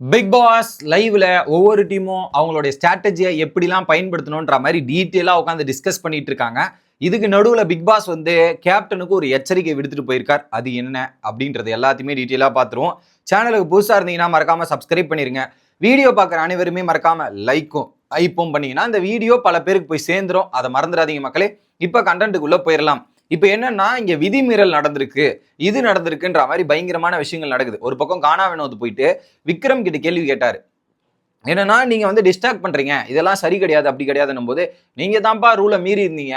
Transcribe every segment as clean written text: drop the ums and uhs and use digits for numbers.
Big pass லைவ்ல ஒவ்வொரு டீமும் அவங்களுடைய ஸ்ட்ராட்டஜியை எப்படிலாம் பயன்படுத்தணுன்ற மாதிரி டீட்டெயிலாக உட்காந்து டிஸ்கஸ் பண்ணிட்டு இருக்காங்க. இதுக்கு நடுவில் பிக் பாஸ் வந்து கேப்டனுக்கு ஒரு எச்சரிக்கை விடுத்துட்டு போயிருக்கார். அது என்ன அப்படின்றது எல்லாத்தையுமே டீட்டெயிலாக பார்த்துருவோம். சேனலுக்கு புதுசாக இருந்தீங்கன்னா மறக்காம சப்ஸ்கிரைப் பண்ணிருங்க. வீடியோ பார்க்குற அனைவருமே மறக்காம லைக்கும் ஐப்பும் பண்ணீங்கன்னா இந்த வீடியோ பல பேருக்கு போய் சேர்ந்துரும். அதை மறந்துடாதீங்க மக்களே. இப்போ கண்டென்ட்டுக்குள்ள போயிடலாம். இப்போ என்னன்னா இங்க விதிமீறல் நடந்திருக்கு, இது நடந்திருக்குன்ற மாதிரி பயங்கரமான விஷயங்கள் நடக்குது. ஒரு பக்கம் கானா வினோத் போயிட்டு விக்ரம் கிட்ட கேள்வி கேட்டாரு. என்னன்னா நீங்க வந்து டிஸ்ட்ராக்ட் பண்றீங்க, இதெல்லாம் சரி கிடையாது அப்படி கிடையாதுன்னும் போது நீங்க தான்ப்பா ரூலை மீறி இருந்தீங்க.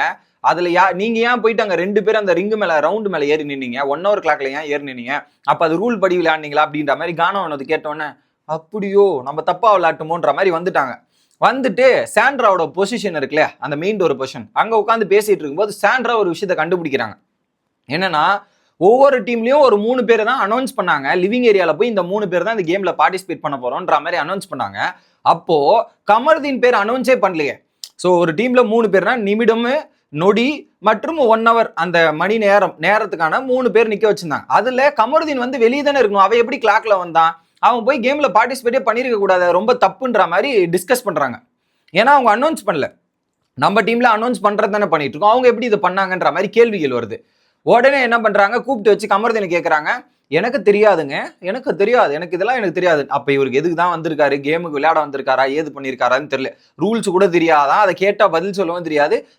அதுல நீங்க ஏன் போயிட்டு அங்க 2 பேரும் அந்த ரிங்கு மேல ரவுண்டு மேல ஏறி நின்னீங்க, 1 hour கிளாக்ல ஏன் ஏறி நின்னீங்க, அப்ப அது ரூல் படி விளையாடுனீங்களா அப்படின்ற மாதிரி கானா வினோத் கேட்டோன்னே அப்படியோ நம்ம தப்பா விளையாட்டுமோன்ற மாதிரி வந்துட்டாங்க. வந்துட்டு சாண்ட்ராவோட பொசிஷன் இருக்குல்ல, அந்த மெயின் டோர் பொசிஷன் அங்க உட்காந்து பேசிட்டு இருக்கும்போது சாண்ட்ரா ஒரு விஷயத்த கண்டுபிடிக்கிறாங்க. என்னன்னா ஒவ்வொரு டீம்லயும் ஒரு 3 பேரை தான் அனௌன்ஸ் பண்ணாங்க. லிவிங் ஏரியால போய் இந்த 3 பேர் தான் இந்த கேம்ல பார்ட்டிசிபேட் பண்ண போறோம்ன்ற மாதிரி அனௌன்ஸ் பண்ணாங்க. அப்போ கமருதீன் பேர் அனௌன்ஸே பண்ணலையே. ஸோ ஒரு டீம்ல 3 பேர்னா நிமிடம், நொடி மற்றும் 1 hour அந்த மணி நேரத்துக்கான 3 பேர் நிக்க வச்சிருந்தாங்க. அதுல கமருதீன் வந்து வெளியே தானே இருக்கணும், அவ எப்படி கிளாக்ல வந்தான், அவன் போய் கேம்ல பார்ட்டிசிபேட்டே பண்ணிருக்க கூடாது, ரொம்ப தப்புன்ற மாதிரி டிஸ்கஸ் பண்றாங்க. ஏன்னா அவங்க அனௌன்ஸ் பண்ணல, நம்ம டீம்ல அனௌன்ஸ் பண்றது தானே பண்ணிட்டு இருக்கோம், அவங்க எப்படி இதை பண்ணாங்கன்ற மாதிரி கேள்விகள் வருது. உடனே என்ன பண்றாங்க, கூப்பிட்டு வச்சு கமருதீனை கேட்கறாங்க. எனக்கு தெரியாதுங்க, எனக்கு தெரியாது, எனக்கு தெரியாது. அப்ப இவருக்கு எதுக்கு தான் வந்திருக்காரு, கேமுக்கு விளையாட வந்திருக்காரா, ஏது பண்ணிருக்காரான்னு தெரியல, ரூல்ஸ் கூட தெரியாதான், அதை கேட்டா பதில் சொல்லவும்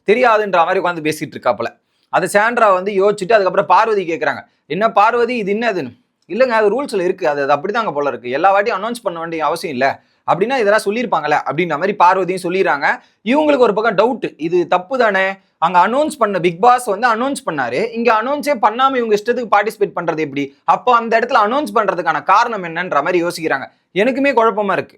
தெரியாதுன்ற மாதிரி உட்காந்து பேசிட்டு இருக்காப்புல. அதை சாண்ட்ரா வந்து யோசிச்சுட்டு அதுக்கப்புறம் பார்வதி கேட்கறாங்க. என்ன பார்வதி இது என்னதுன்னு. இல்லைங்க அது ரூல்ஸ்ல இருக்கு, அது அப்படிதாங்க போல இருக்கு, எல்லா வாட்டியும் அனௌன்ஸ் பண்ண வேண்டிய அவசியம் இல்லை அப்படின்னா இதெல்லாம் சொல்லியிருப்பாங்கல்ல அப்படின்ற மாதிரி பார்வதியும் சொல்லிடுறாங்க. இவங்களுக்கு ஒரு பக்கம் டவுட், இது தப்பு தானே, அங்க அனௌன்ஸ் பண்ண பிக் பாஸ் வந்து அனௌன்ஸ் பண்ணாரு, இங்க அனௌன்ஸே பண்ணாம இவங்க இஷ்டத்துக்கு பார்ட்டிசிபேட் பண்றது எப்படி, அப்போ அந்த இடத்துல அனௌன்ஸ் பண்றதுக்கான காரணம் என்னன்ற மாதிரி யோசிக்கிறாங்க. எனக்குமே குழப்பமா இருக்கு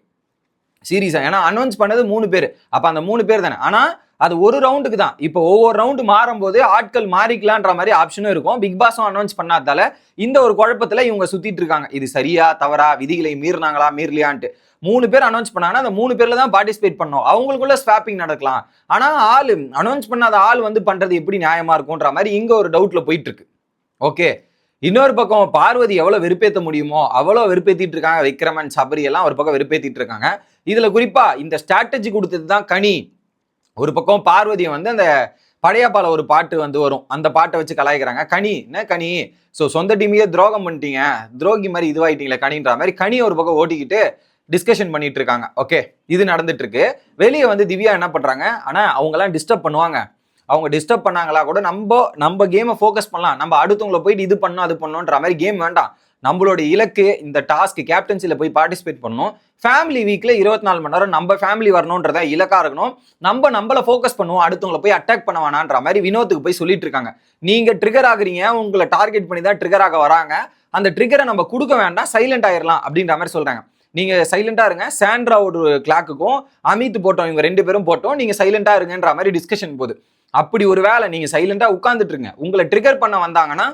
சீரியஸா. ஏன்னா அனௌன்ஸ் பண்ணது 3 பேர், அப்ப அந்த 3 பேர் தானே. ஆனா அது ஒரு ரவுண்டுக்கு தான். இப்போ ஒவ்வொரு ரவுண்டு மாறும்போது ஆட்கள் மாறிக்கலான்ற மாதிரி ஆப்ஷனும் இருக்கும். பிக் பாஸும் அனௌன்ஸ் பண்ணாதால இந்த ஒரு குழப்பத்துல இவங்க சுத்திட்டு இருக்காங்க. இது சரியா தவறா, விதிகளை மீறினாங்களா மீறலையான்ட்டு. 3 பேர் அனௌன்ஸ் பண்ணாங்கன்னா அந்த 3 பேர்ல தான் பார்ட்டிசிபேட் பண்ணோம், அவங்களுக்குள்ள ஸ்வாப்பிங் நடக்கலாம். ஆனா ஆள் அனௌன்ஸ் பண்ணாத ஆள் வந்து பண்றது எப்படி நியாயமா இருக்கும்ன்ற மாதிரி இங்க ஒரு டவுட்ல போயிட்டு இருக்கு. ஓகே, இன்னொரு பக்கம் பார்வதி எவ்வளவு வெறுப்பேற்ற முடியுமோ அவ்வளோ வெறுப்பேத்திட்டு இருக்காங்க. விக்ரமன் சபரி எல்லாம் ஒரு பக்கம் வெறுப்பேத்திட்டு இருக்காங்க. இதுல குறிப்பா இந்த ஸ்ட்ராட்டஜி கொடுத்தது தான் கனி. ஒரு பக்கம் பார்வதியை வந்து அந்த படையப்பால ஒரு பாட்டு வந்து வரும், அந்த பாட்டை வச்சு கலாய்க்கிறாங்க. கனி என்ன கனி, ஸோ சொந்த டீமையே துரோகம் பண்ணிட்டீங்க, துரோகி மாதிரி இதுவாயிட்டீங்களே கனின்ற மாதிரி கனி ஒரு பக்கம் ஓட்டிக்கிட்டு டிஸ்கஷன் பண்ணிட்டு இருக்காங்க. ஓகே, இது நடந்துட்டு இருக்கு. வெளியே வந்து திவ்யா என்ன பண்றாங்க, ஆனா அவங்க எல்லாம் டிஸ்டர்ப் பண்ணுவாங்க, அவங்க டிஸ்டர்ப் பண்ணாங்களா கூட நம்ம கேமை ஃபோக்கஸ் பண்ணலாம், நம்ம அடுத்தவங்களை போயிட்டு இது பண்ணணும் அது பண்ணணுன்ற மாதிரி கேம் வேண்டாம். நம்மளோட இலக்கு இந்த டாஸ்க் கேப்டன்சில போய் பார்ட்டிசிபேட் பண்ணணும். ஃபேமிலி வீக்ல 24 மணி நேரம் நம்ம ஃபேமிலி வரணும்ன்றத இலக்கா இருக்கணும். நம்மள ஃபோக்கஸ் பண்ணுவோம், அடுத்தவங்களை போய் அட்டாக் பண்ண வேணான்ற மாதிரி வினோத்துக்கு போய் சொல்லிட்டு இருக்காங்க. நீங்க ட்ரிகர் ஆகுறீங்க, உங்களை டார்கெட் பண்ணி தான் ட்ரிகர் ஆக வராங்க, அந்த ட்ரிகரை நம்ம கொடுக்க வேண்டாம், சைலண்ட் ஆயிடலாம் அப்படின்ற மாதிரி சொல்றாங்க. நீங்க சைலண்டா இருங்க, சாண்ட்ராவோட கிளாக்குக்கும் அமித் போட்டோம், இவங்க 2 பேரும் போட்டோம், நீங்க சைலண்டா இருங்கன்ற மாதிரி டிஸ்கஷன் போகுது. அப்படி ஒரு வேலை நீங்க சைலண்டா உட்கார்ந்துட்டு இருங்க, உங்களை ட்ரிகர் பண்ண வந்தாங்கன்னா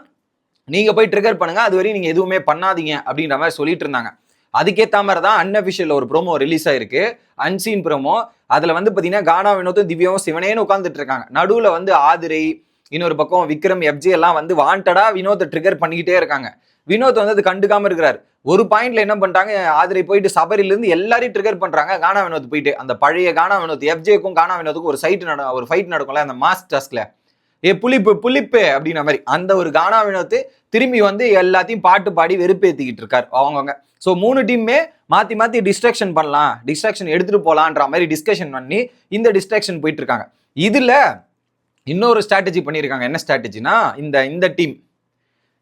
நீங்க போய் ட்ரிகர் பண்ணுங்க, அதுவரை நீங்க எதுவுமே பண்ணாதீங்க அப்படின்ற மாதிரி சொல்லிட்டு இருந்தாங்க. அதுக்கேற்ற மாதிரி தான் அன்அஃபிஷியல் ஒரு ப்ரோமோ ரிலீஸ் ஆயிருக்கு, அன்சீன் ப்ரோமோ. அதுல வந்து பாத்தீங்கன்னா கானா வினோத்தும் திவ்யாவும் சிவனேன்னு உட்காந்துட்டு இருக்காங்க. நடுவுல வந்து ஆதிரை, இன்னொரு பக்கம் விக்ரம், எஃப்ஜே எல்லாம் வந்து வாண்டடா வினோத்தை ட்ரிகர் பண்ணிக்கிட்டே இருக்காங்க. வினோத் வந்து அது கண்டுக்காம இருக்கிறாரு. ஒரு பாயிண்ட்ல என்ன பண்றாங்க, ஆதிரை போயிட்டு சபரில இருந்து எல்லாரையும் ட்ரிகர் பண்றாங்க. கானா வினோத் போயிட்டு அந்த பழைய கானா வினோத் எஃப்ஜேக்கும் கானா வினோத்துக்கும் ஒரு ஃபைட் நடக்கும்ல அந்த மாஸ் டாஸ்க்ல, புளிப்பு அப்படின்ற மாதிரி அந்த ஒரு கானா வினோத் திரும்பி வந்து எல்லாத்தையும் பாட்டு பாடி வெறுப்பேத்திக்கிட்டு இருக்காரு அவங்கவுங்க. ஸோ 3 டீம்மே மாத்தி டிஸ்ட்ராக்ஷன் பண்ணலாம், டிஸ்ட்ராக்ஷன் எடுத்துட்டு போலான்ற மாதிரி டிஸ்கஷன் பண்ணி இந்த டிஸ்ட்ராக்ஷன் போயிட்டு இருக்காங்க. இதுல இன்னொரு ஸ்ட்ராட்டஜி பண்ணியிருக்காங்க. என்ன ஸ்ட்ராட்டஜினா, இந்த டீம்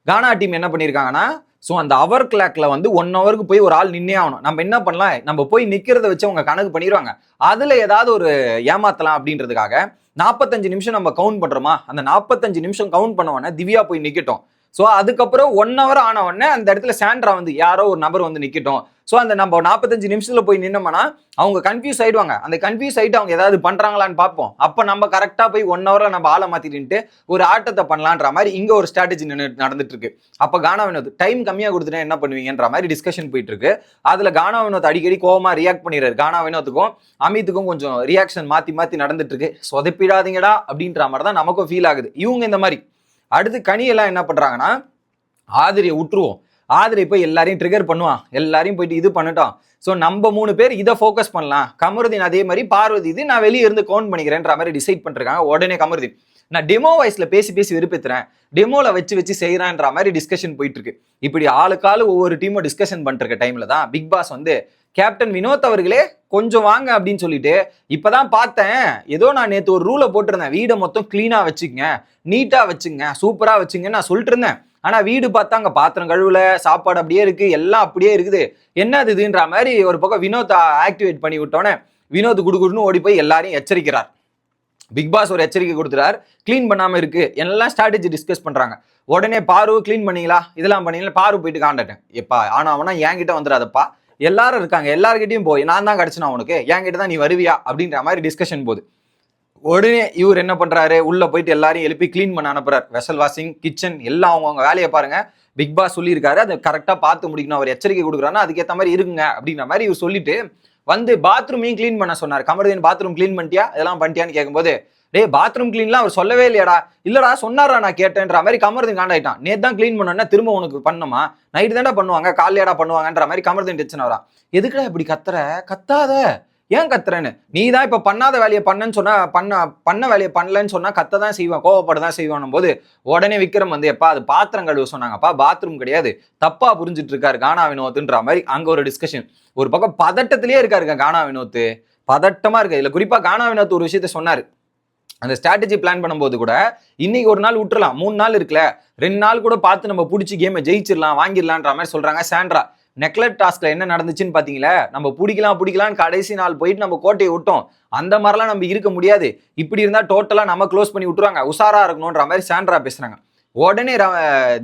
கானா டீம் என்ன பண்ணியிருக்காங்கன்னா, ஸோ அந்த அவர் கிளாக்ல வந்து 1 ஹவருக்கு போய் ஒரு ஆள் நின்னே ஆகணும். நம்ம என்ன பண்ணலாம், நம்ம போய் நிக்கிறத வச்சு அவங்க கணக்கு பண்ணிடுவாங்க, அதுல ஏதாவது ஒரு ஏமாத்தலாம் அப்படின்றதுக்காக 45 நிமிஷம் நம்ம கவுண்ட் பண்றோமா, அந்த 45 நிமிஷம் கவுண்ட் பண்ண திவ்யா போய் நிக்கட்டும். ஸோ அதுக்கப்புறம் 1 hour ஆன உடனே அந்த இடத்துல சாண்ட்ரா வந்து யாரோ ஒரு நபர் வந்து நிக்கட்டும். ஸோ அந்த நம்ம 45 நிமிஷத்துல போய் நின்னோம்னா அவங்க கன்ஃபியூஸ் ஆயிடுவாங்க. அந்த கன்ஃபியூஸ் ஆயிட்டு அவங்க ஏதாவது பண்றாங்களான்னு பார்ப்போம். அப்ப நம்ம கரெக்டா போய் 1 hourல நம்ம ஆளை மாத்திட்டு ஒரு ஆட்டத்தை பண்ணலான்ற மாதிரி இங்க ஒரு ஸ்ட்ராட்டஜி நடந்துட்டு இருக்கு. அப்ப கானா வினோத் டைம் கம்மியா கொடுத்துட்டா என்ன பண்ணுவீங்கன்ற மாதிரி டிஸ்கஷன் போயிட்டு இருக்கு. அதுல கானா வினோத் அடிக்கடி கோவமா ரியாக்ட் பண்ணிடுறாரு. கானா வினோத்துக்கும் அமித்துக்கும் கொஞ்சம் ரியாக்ஷன் மாத்தி நடந்துட்டு இருக்கு. சொதப்பிடாதீங்கடா அப்படின்ற மாதிரி தான் நமக்கும் ஃபீல் ஆகுது. இவங்க இந்த மாதிரி அடுத்து கனி எல்லாம் என்ன பண்றாங்கன்னா, ஆதிரியை விட்டுருவோம், ஆதிரை போய் எல்லாரையும் ட்ரிகர் பண்ணுவான், எல்லாரையும் போயிட்டு இது பண்ணட்டும். ஸோ நம்ம 3 பேர் இதை ஃபோக்கஸ் பண்ணலாம். கமருதீன் அதே மாதிரி, பார்வதி இது நான் வெளியே இருந்து கவுண்ட் பண்ணிக்கிறேன்ற மாதிரி டிசைட் பண்ணிருக்காங்க. உடனே கமருதீன் நான் டெமோ வாய்ஸ்ல பேசி விருப்பத்துறேன், டெமோல வச்சு செய்யறான்ற மாதிரி டிஸ்கஷன் போயிட்டு இருக்கு. இப்படி ஆளுக்காலு ஒவ்வொரு டீமும் டிஸ்கஷன் பண்ணிட்டு இருக்க டைம்ல தான் பிக் பாஸ் வந்து கேப்டன் வினோத் அவர்களே கொஞ்சம் வாங்க அப்படின்னு சொல்லிட்டு, இப்பதான் பார்த்தேன், ஏதோ நான் நேற்று ஒரு ரூலை போட்டிருந்தேன், வீடை மொத்தம் கிளீனா வச்சுக்கங்க, நீட்டா வச்சுங்க, சூப்பரா வச்சுங்கன்னு நான் சொல்லிட்டு இருந்தேன். ஆனா வீடு பார்த்தா அங்க பாத்திரம் கழுவுல, சாப்பாடு அப்படியே இருக்கு, எல்லாம் அப்படியே இருக்குது, என்னது இதுன்ற மாதிரி ஒரு பக்கம் வினோத் ஆக்டிவேட் பண்ணி விட்டோன்னே வினோத் குடுகுடுன்னு ஓடி போய் எல்லாரையும் எச்சரிக்கிறார். பிக் பாஸ் ஒரு எச்சரிக்கை கொடுத்துறாரு, கிளீன் பண்ணாம இருக்கு, எல்லாம் ஸ்ட்ராட்டஜி டிஸ்கஸ் பண்றாங்க. உடனே பாரு கிளீன் பண்ணீங்களா, இதெல்லாம் பண்ணீங்களா, பாரு போயிட்டு காண்டாட்டேன், எப்பா ஆனா அவனா என்கிட்ட வந்துடாதப்பா, எல்லாரும் இருக்காங்க, எல்லார்கிட்டையும் போய் நான் தான் கிடைச்சினா உனக்கு, என்கிட்ட தான் நீ வருவியா அப்படின்ற மாதிரி டிஸ்கஷன் போகுது. உடனே இவர் என்ன பண்றாரு, உள்ள போயிட்டு எல்லாரையும் எழுப்பி கிளீன் பண்ண அனுப்புறாரு. வெசல் வாஷிங், கிச்சன் எல்லாம் அவங்க வேலையை பாருங்க, பிக் பாஸ் சொல்லியிருக்காரு, அதை கரெக்டா பார்த்து முடிக்கணும், அவர் எச்சரிக்கை கொடுக்குறாருன்னா அதுக்கேற்ற மாதிரி இருக்குங்க அப்படின்ற மாதிரி இவர் சொல்லிட்டு வந்து பாத்ரூமையும் கிளீன் பண்ண சொன்னார். கமருதீன் பாத்ரூம் கிளீன் பண்ணிட்டியா, இதெல்லாம் பண்ணிட்டியான்னு கேட்கும்போது, டேய் பாத்ரூம் கிளீன்லாம் அவர் சொல்லவே இல்லையாடா, இல்லடா சொன்னாரா நான் கேட்டேன்ற மாதிரி கமருதீன் காண்டாயிட்டான். நேத்து தான் கிளீன் பண்ணோன்னா திரும்ப உனக்கு பண்ணணுமா, நைட்டு தானே பண்ணுவாங்க, காலையாடா பண்ணுவாங்கன்ற மாதிரி கமருதீன் டென்ஷன் வரா. எதுக்குடா இப்படி கத்துற, கத்தாத, ஏன் கத்துறேன்னு, நீ தான் இப்ப பண்ணாத வேலையை பண்ணன்னு சொன்னா, பண்ண வேலையை பண்ணலன்னு சொன்னா கத்த தான் செய்வான், கோவப்பட தான் செய்வான் போது உடனே விக்ரம் வந்து, எப்பா அது பாத்திரம் கழுவ சொன்னாங்கப்பா, பாத்ரூம் கிடையாது, தப்பா புரிஞ்சுட்டு இருக்காரு கானா வினோத்ன்ற மாதிரி அங்க ஒரு டிஸ்கஷன். ஒரு பக்கம் பதட்டத்திலேயே இருக்காருங்க கானா வினோத், பதட்டமா இருக்கு. இதுல குறிப்பா கானா வினோத் ஒரு விஷயத்த சொன்னாரு, அந்த ஸ்ட்ராட்டஜி பிளான் பண்ணும்போது கூட இன்னைக்கு ஒரு நாள் விட்டுறலாம், 3 நாள் இருக்குல்ல, 2 நாள் கூட பார்த்து நம்ம பிடிச்சி கேமை ஜெயிச்சிடலாம், வாங்கிடலான்ற மாதிரி சொல்றாங்க. சாண்ட்ரா நெக்லெட் டாஸ்க்ல என்ன நடந்துச்சுன்னு பாத்தீங்களா, நம்ம பிடிக்கலாம் கடைசி நாள் போயிட்டு நம்ம கோட்டையை விட்டோம், அந்த மாதிரிலாம் நம்ம இருக்க முடியாது, இப்படி இருந்தா டோட்டலா நம்ம க்ளோஸ் பண்ணி விட்டுருவாங்க, உஷாரா இருக்கணும்ன்ற மாதிரி சாண்ட்ரா பேசுறாங்க. உடனே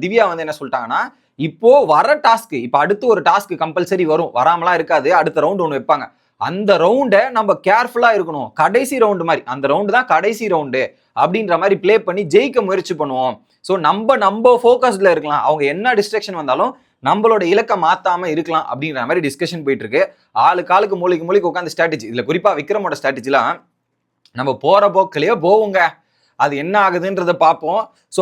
திவ்யா வந்து என்ன சொல்லிட்டாங்கன்னா, இப்போ வர டாஸ்க், இப்போ அடுத்து ஒரு டாஸ்க் கம்பல்சரி வரும், வராமலாம் இருக்காது, அடுத்த ரவுண்ட் ஒன்று வைப்பாங்க, அந்த ரவுண்டை நம்ம கேர்ஃபுல்லா இருக்கணும், கடைசி ரவுண்டு மாதிரி, அந்த ரவுண்டு தான் கடைசி ரவுண்டு அப்படின்ற மாதிரி பிளே பண்ணி ஜெயிக்க முயற்சி பண்ணுவோம். ஸோ நம்ம ஃபோக்கஸ்ல இருக்கலாம், அவங்க என்ன டிஸ்ட்ராக்ஷன் வந்தாலும் நம்மளோட இலக்கை மாத்தாம இருக்கலாம் அப்படின்ற மாதிரி டிஸ்கஷன் போயிட்டு இருக்கு. ஆளுக்கு மூளைக்கு உட்காந்து ஸ்ட்ராட்டஜி, இதுல குறிப்பா விக்ரமோட ஸ்ட்ராட்டஜிலாம் நம்ம போற போக்கிலேயே போவோங்க, அது என்ன ஆகுதுன்றதை பார்ப்போம். ஸோ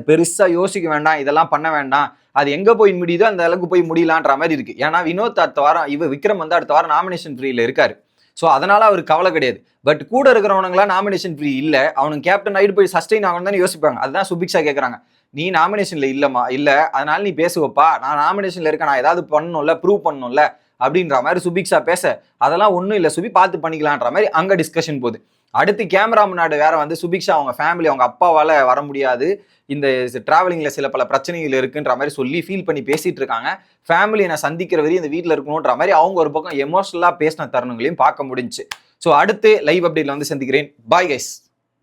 பெருசா யோசிக்க வேண்டாம், இதெல்லாம் பண்ண வேண்டாம், அது எங்க போய் முடியுதோ அந்த அளவுக்கு போய் முடியலான்ற மாதிரி இருக்கு. ஏன்னா வினோத் அடுத்த வாரம், விக்ரம் வந்து அடுத்த வாரம் நாமினேஷன் ஃப்ரீல இருக்காரு. ஸோ அதனால அவருக்கு கவலை கிடையாது. பட் கூட இருக்கிறவனுங்களாம் நாமினேஷன் ஃப்ரீ இல்ல, அவனுக்கு கேப்டன் ஆகிட்டு போய் சஸ்டெயின் ஆகணும் தானே யோசிப்பாங்க. அதுதான் சுபிக்ஷா கேட்கறாங்க, நீ நாமினேஷன்ல இல்லமா, இல்ல அதனால நீ பேசுவப்பா, நான் நாமினேஷன்ல இருக்கேன், நான் ஏதாவது பண்ணணும்ல, ப்ரூவ் பண்ணணும்ல அப்படின்ற மாதிரி சுபிக்ஷா பேச, அதெல்லாம் ஒன்றும் இல்லை சுபி, பார்த்து பண்ணிக்கலான்ற மாதிரி அங்க டிஸ்கஷன் போகுது. அடுத்து கேமரா முன்னாடி வேற வந்து சுபிக்ஷா அவங்க ஃபேமிலி, அவங்க அப்பாவால வர முடியாது, இந்த டிராவலிங்ல சில பல பிரச்சனைகள் இருக்குன்ற மாதிரி சொல்லி ஃபீல் பண்ணி பேசிட்டு இருக்காங்க. ஃபேமிலியை நான் சந்திக்கிற வரையும் இந்த வீட்டில் இருக்கணுன்ற மாதிரி அவங்க ஒரு பக்கம் எமோஷனலா பேசின தருணங்களையும் பார்க்க முடிஞ்சு. ஸோ அடுத்து லைவ் அப்டேட்ல வந்து சந்திக்கிறேன். Bye guys.